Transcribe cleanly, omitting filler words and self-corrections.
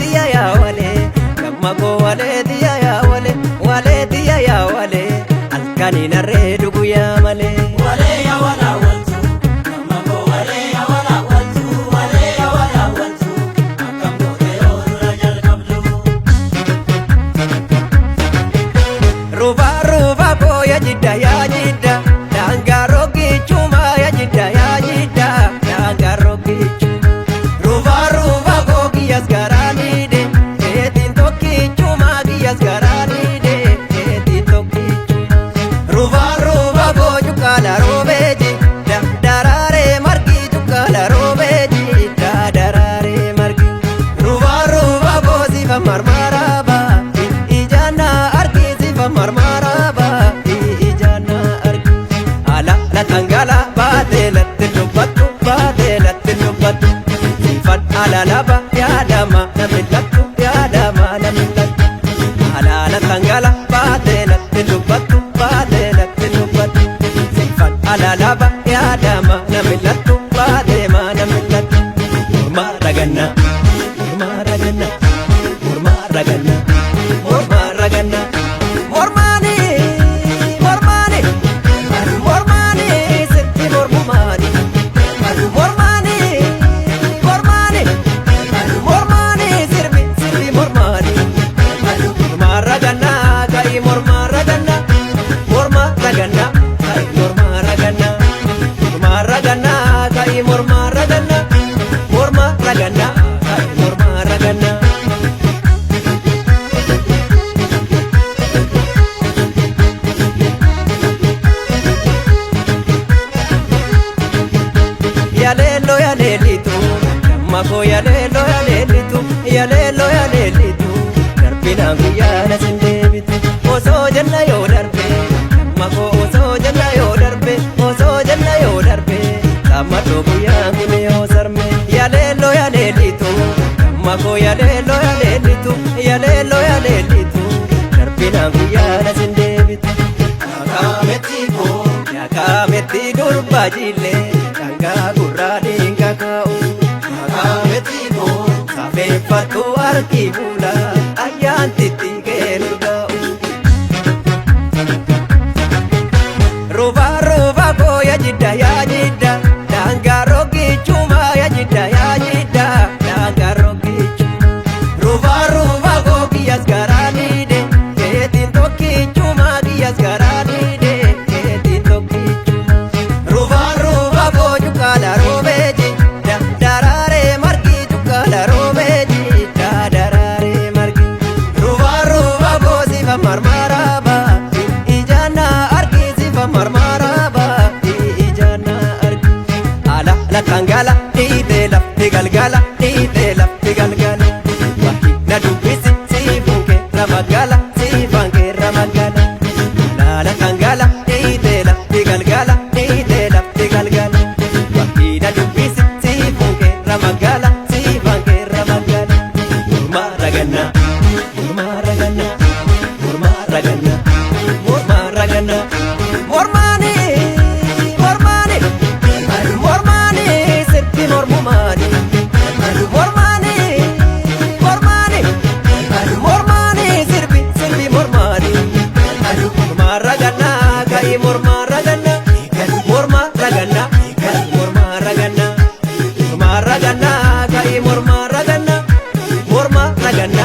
diya ya wale gamma ko wale diya ya wale diya ya wale alkani narre dugu ya male wale ya wala waltu gamma ko wale ya wala waltu wale ya wala waltu akam ko de ora jal kablu ruba ruba ko ya jidda danga rogi chuma ya jidda danga rogi chuma ruba ruba ko giyas garani de etin toki chuma giyas garani de etin toki chuma ruba ruba ko jukala robeji darare margi jukala robeji darare margi ruba ruba ko sifa marmaraba ijana arki sifa marmaraba ijana arki ala la tangala badelat tubatu sifat ala laba ya dama namilatu ya dama namilatu ala la tangala badelat tubatu sifat ala laba ya dama namilatu badema namilatu murma ragana murma ragana murma ragana murma ragana mormani mormani mormani sitti mormani mormani mormani mormani sirbi mormani morma ragana kai morma ragana morma ragana kai morma ragana morma ragana kai morma ragana morma ragana kai morma ragana yalelo yalelitu mako yalelo yalelitu darbina guyana sindebitu oso janna yo darbe mako oso janna yo darbe oso janna yo darbe tamato guyana yo sarme yalelo yalelitu mako yalelo yalelitu darbina guyana sindebitu yakameti durbajile danga gurradi kakau yakameti sabe fatu arki bula ayan titi gelgau ruba ruba ko ya jidda danga rogi chuma ya jidda danga rogi chuma ruba ruba ko giyas garani de etin toki chuma giyas garani de etin toki chuma ruba ruba ko jukala robeji darare margi jukala robeji darare margi ruba ruba ko sifa marmaraba ijana arki sifa marmaraba ijana arki ala la tangala ite galgala wahi na dubisi sifunke ramagala ala la tangala ite galgala wahi na dubisi sifunke ramagala murma ragana murma ragana murma ragana murma ragana mormani mormani mormani sitti mormani mormani mormani mormani sirbi mormani murma ragana kai murma ragana murma ragana murma ragana murma ragana kai murma ragana murma ragana